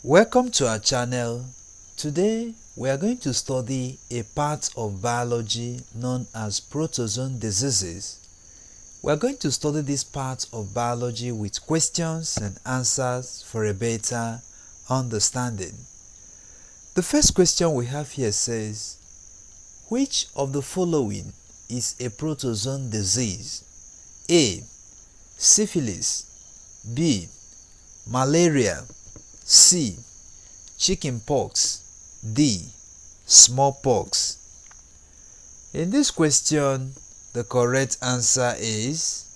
Welcome to our channel. Today we are going to study a part of biology known as protozoan diseases. We are going to study this part of biology with questions and answers for a better understanding. The first question we have here says, which of the following is a protozoan disease? A. Syphilis. B. Malaria. C. Chickenpox. D. Smallpox. In this question, the correct answer is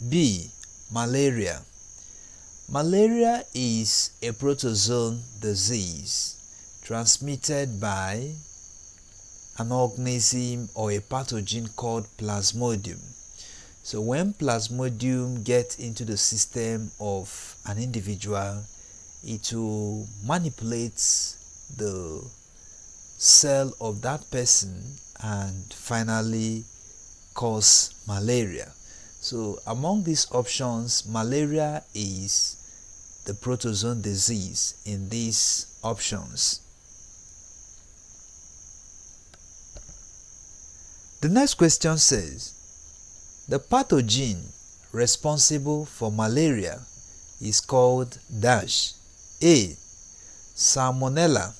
B. Malaria. Malaria is a protozoan disease transmitted by an organism or a pathogen called Plasmodium. So when Plasmodium gets into the system of an individual, it will manipulate the cell of that person and finally cause malaria. So among these options, malaria is the protozoan disease in these options. The next question says, the pathogen responsible for malaria is called dash. A. Salmonella.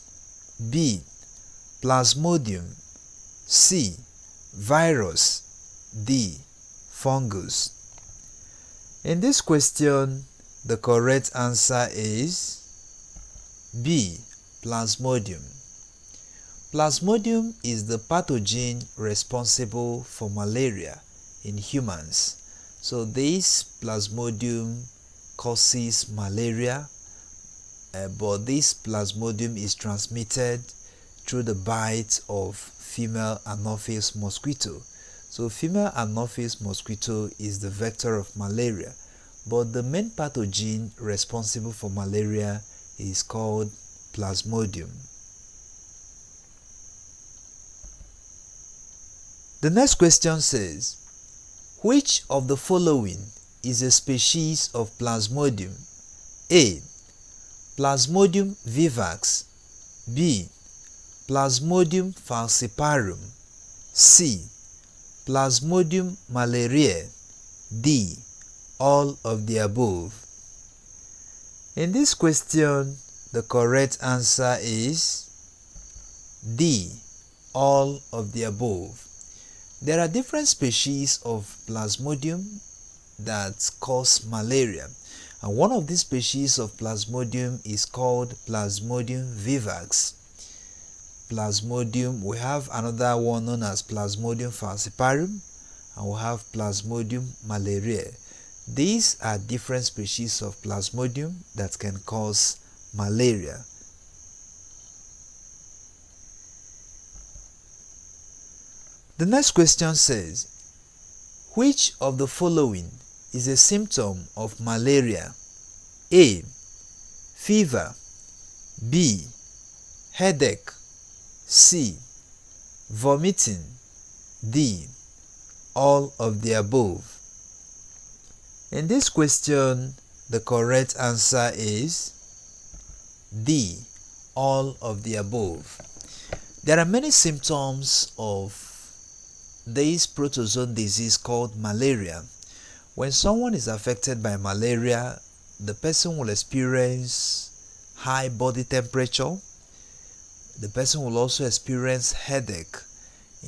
B. Plasmodium. C. Virus. D. Fungus. In this question, the correct answer is B. Plasmodium. Plasmodium is the pathogen responsible for malaria in humans. So this Plasmodium causes malaria, but this Plasmodium is transmitted through the bite of female Anopheles mosquito. So female Anopheles mosquito is the vector of malaria, but the main pathogen responsible for malaria is called Plasmodium. The next question says, which of the following is a species of Plasmodium? A. Plasmodium vivax. B. Plasmodium falciparum. C. Plasmodium malariae. D. All of the above. In this question, the correct answer is D. All of the above. There are different species of Plasmodium that cause malaria, and one of these species of Plasmodium is called Plasmodium vivax. Plasmodium, we have another one known as Plasmodium falciparum, and we have Plasmodium malariae. These are different species of Plasmodium that can cause malaria. The next question says, which of the following is a symptom of malaria? A. Fever. B. Headache. C. Vomiting. D. All of the above. In this question, the correct answer is D. All of the above. There are many symptoms of this protozoan disease called malaria. When someone is affected by malaria, the person will experience high body temperature. The person will also experience headache.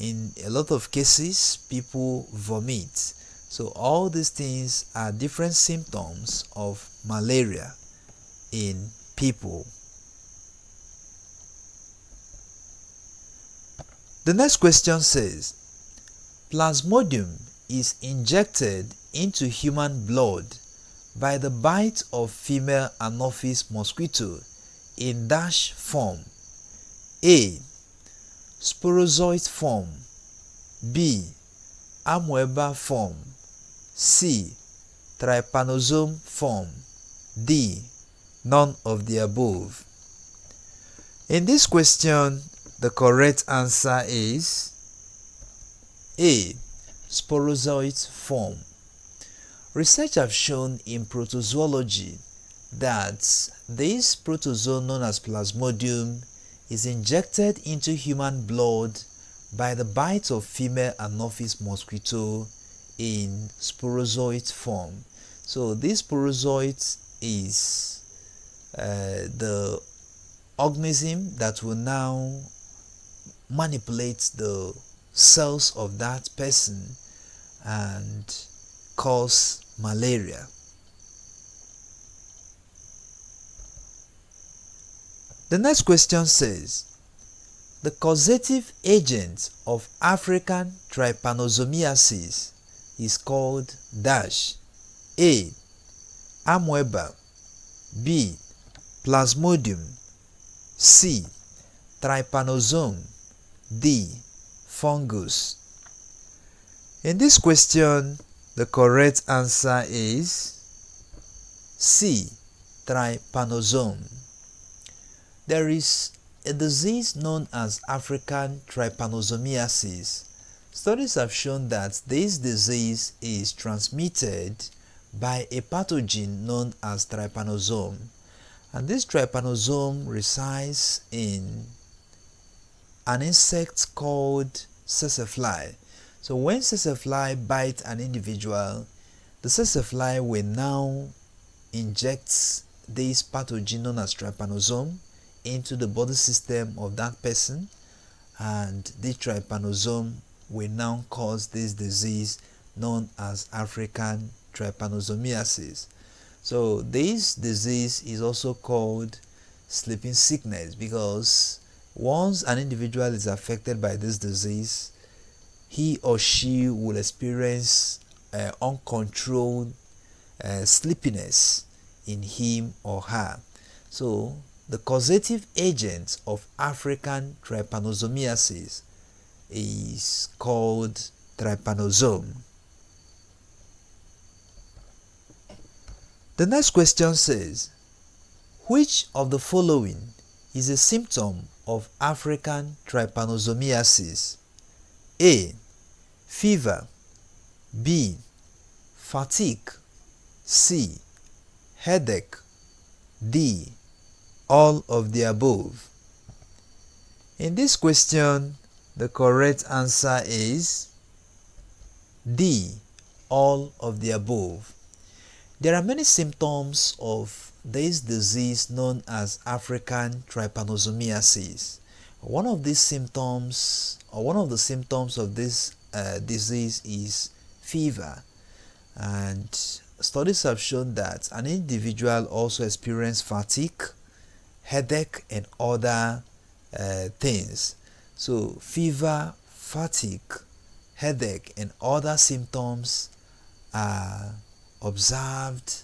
In a lot of cases, people vomit. So all these things are different symptoms of malaria in people. The next question says, Plasmodium is injected into human blood by the bite of female Anopheles mosquito in dash form. A. Sporozoite form. B. Amoeba form. C. Trypanosome form. D. None of the above. In this question, the correct answer is A. Sporozoite form. Research have shown in protozoology that this protozoan known as Plasmodium is injected into human blood by the bite of female Anopheles mosquito in sporozoite form. So this sporozoite is the organism that will now manipulate the cells of that person and cause malaria. The next question says, the causative agent of African trypanosomiasis is called dash. A. Amoeba. B. Plasmodium. C. Trypanosome. D. Fungus. In this question, the correct answer is C. Trypanosome. There is a disease known as African trypanosomiasis. Studies have shown that this disease is transmitted by a pathogen known as trypanosome, and this trypanosome resides in an insect called tsetse. So when tsetse bites an individual, the tsetse will now inject this pathogen known as trypanosome into the body system of that person, and the trypanosome will now cause this disease known as African trypanosomiasis. So this disease is also called sleeping sickness, because once an individual is affected by this disease, he or she will experience uncontrolled sleepiness in him or her. So the causative agent of African trypanosomiasis is called trypanosome. The next question says, which of the following is a symptom of African trypanosomiasis? A. Fever. B. Fatigue. C. Headache. D. All of the above. In this question, the correct answer is D. All of the above. There are many symptoms of this disease known as African trypanosomiasis. One of these symptoms, or one of the symptoms of this disease is fever, and studies have shown that an individual also experiences fatigue, headache, and other things. So fever, fatigue, headache, and other symptoms are observed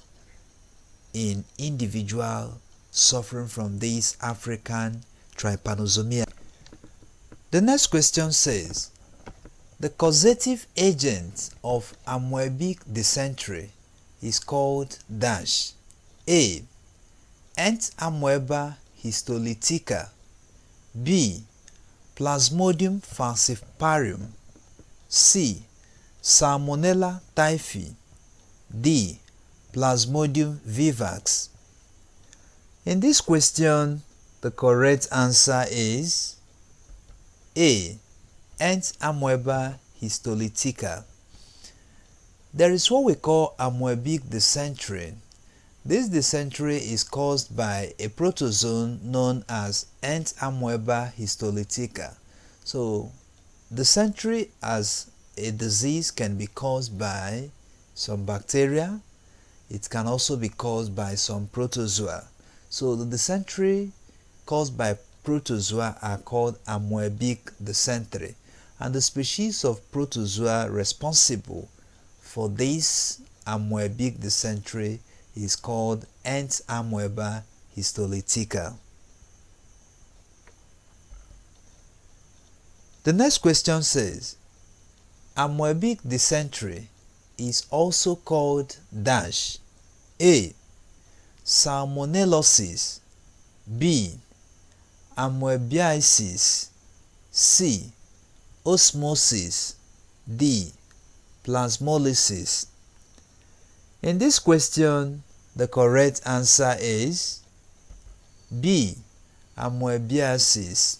in individual suffering from this African trypanosomia. The next question says, the causative agent of amoebic dysentery is called dash. A. Entamoeba histolytica. B. Plasmodium falciparum. C. Salmonella typhi. D. Plasmodium vivax. In this question, the correct answer is A. Entamoeba histolytica. There is what we call amoebic dysentery. This dysentery is caused by a protozoan known as Entamoeba histolytica. So, dysentery as a disease can be caused by some bacteria. It can also be caused by some protozoa. So, the dysentery caused by protozoa are called amoebic dysentery, and the species of protozoa responsible for this amoebic dysentery is called Entamoeba histolytica. The next question says, amoebic dysentery is also called dash. A. Salmonellosis. B. Amoebiasis. C. Osmosis. D. Plasmolysis. In this question, The correct answer is B. Amoebiasis.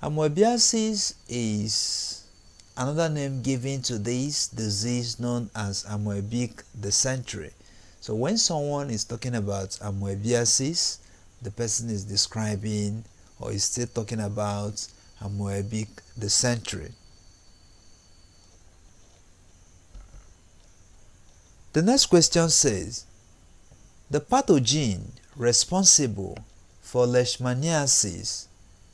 Amoebiasis is another name given to this disease known as amoebic dysentery. So when someone is talking about amoebiasis, the person is describing or is still talking about amoebic dysentery. The next question says, the pathogen responsible for leishmaniasis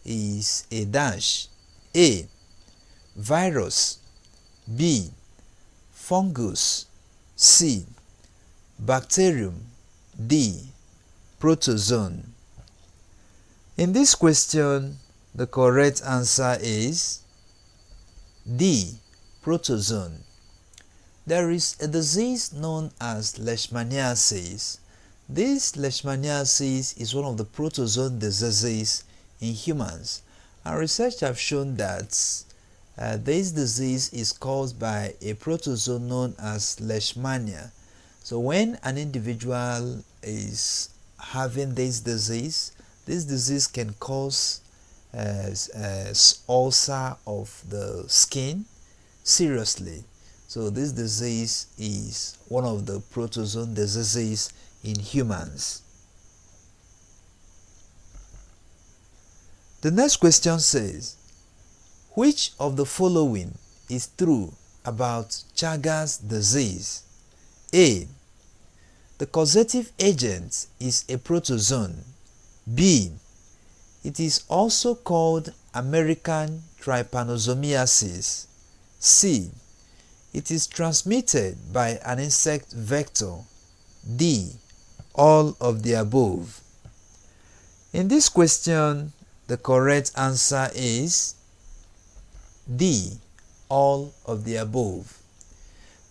is a dash. A. Virus. B. Fungus. C. Bacterium. D. Protozoan. In this question, the correct answer is D. Protozoan. There is a disease known as leishmaniasis. This leishmaniasis is one of the protozoan diseases in humans, and research have shown that this disease is caused by a protozoan known as leishmania. So when an individual is having this disease can cause ulcer of the skin seriously. So this disease is one of the protozoan diseases in humans. The next question says, which of the following is true about Chagas disease? A. The causative agent is a protozoan. B. It is also called American trypanosomiasis. C. It is transmitted by an insect vector. D. All of the above. In this question, the correct answer is D. All of the above.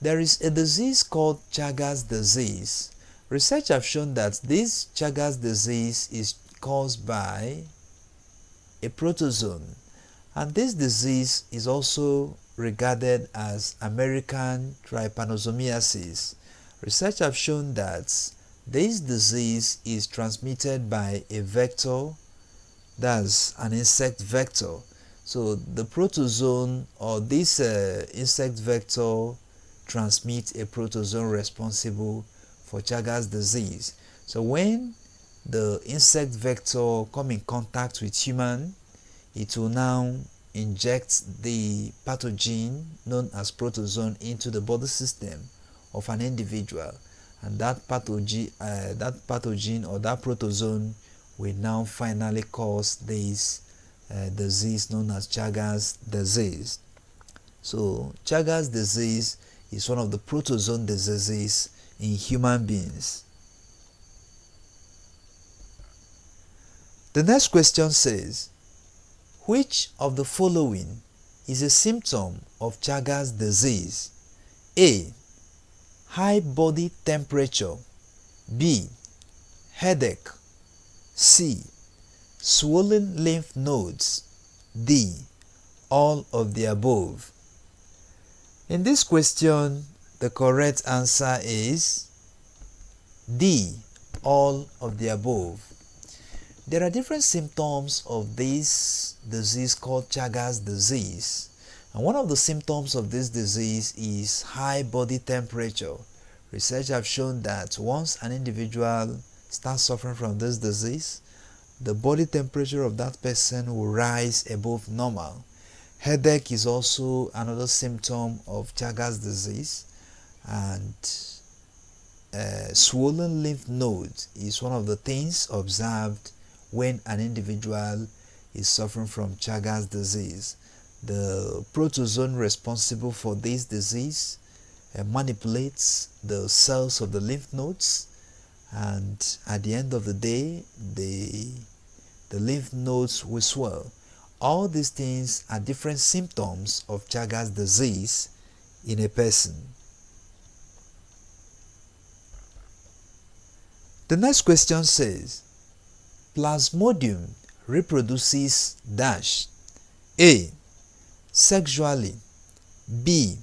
There is a disease called Chagas disease. Research have shown that this Chagas disease is caused by a protozoan, and this disease is also regarded as American trypanosomiasis. Research have shown that this disease is transmitted by a vector, that's an insect vector. So the protozoan or this insect vector transmits a protozoan responsible for Chagas disease. So when the insect vector come in contact with human, it will now inject the pathogen known as protozoan into the body system of an individual, and that pathogen or that protozoan will now finally cause this disease known as Chagas disease. So Chagas disease is one of the protozoan diseases in human beings. The next question says, which of the following is a symptom of Chagas disease? A. High body temperature. B. Headache. C. Swollen lymph nodes. D. All of the above. In this question, the correct answer is D. All of the above. There are different symptoms of this disease called Chagas disease. And one of the symptoms of this disease is high body temperature. Research have shown that once an individual starts suffering from this disease, the body temperature of that person will rise above normal. Headache is also another symptom of Chagas disease, and swollen lymph nodes is one of the things observed when an individual is suffering from Chagas disease. The protozoan responsible for this disease manipulates the cells of the lymph nodes, and at the end of the day, the lymph nodes will swell. All these things are different symptoms of Chagas disease in a person. The next question says, Plasmodium reproduces dash. A. Sexually. B.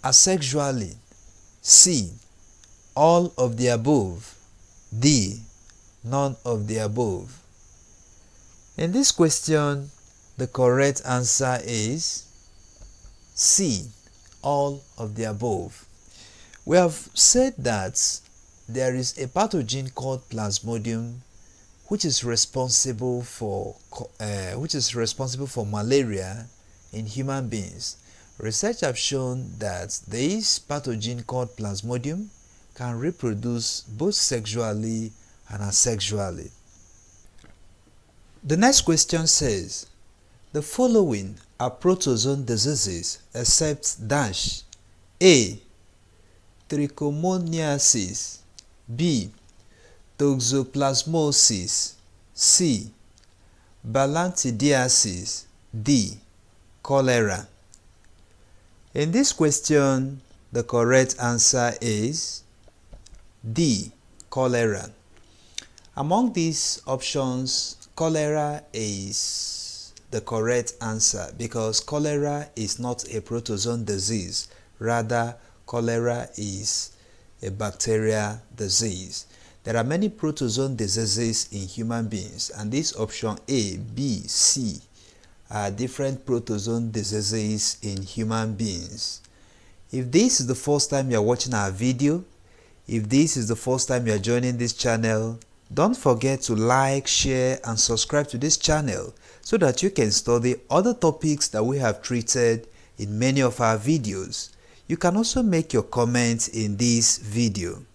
Asexually. C. all of the above. D. None of the above. In this question, the correct answer is C. All of the above. We have said that there is a pathogen called Plasmodium which is responsible for malaria in human beings. Research have shown that this pathogen called Plasmodium can reproduce both sexually and asexually. The next question says, the following are protozoan diseases except dash. A. Trichomoniasis. B. Toxoplasmosis. C. Balantidiasis. D. Cholera. In this question, the correct answer is D. Cholera. Among these options, cholera is the correct answer because cholera is not a protozoan disease. Rather, cholera is a bacterial disease. There are many protozoan diseases in human beings, and this option A, B, C are different protozoan diseases in human beings. If this is the first time you are watching our video, if this is the first time you are joining this channel, don't forget to like, share and subscribe to this channel so that you can study other topics that we have treated in many of our videos. You can also make your comments in this video.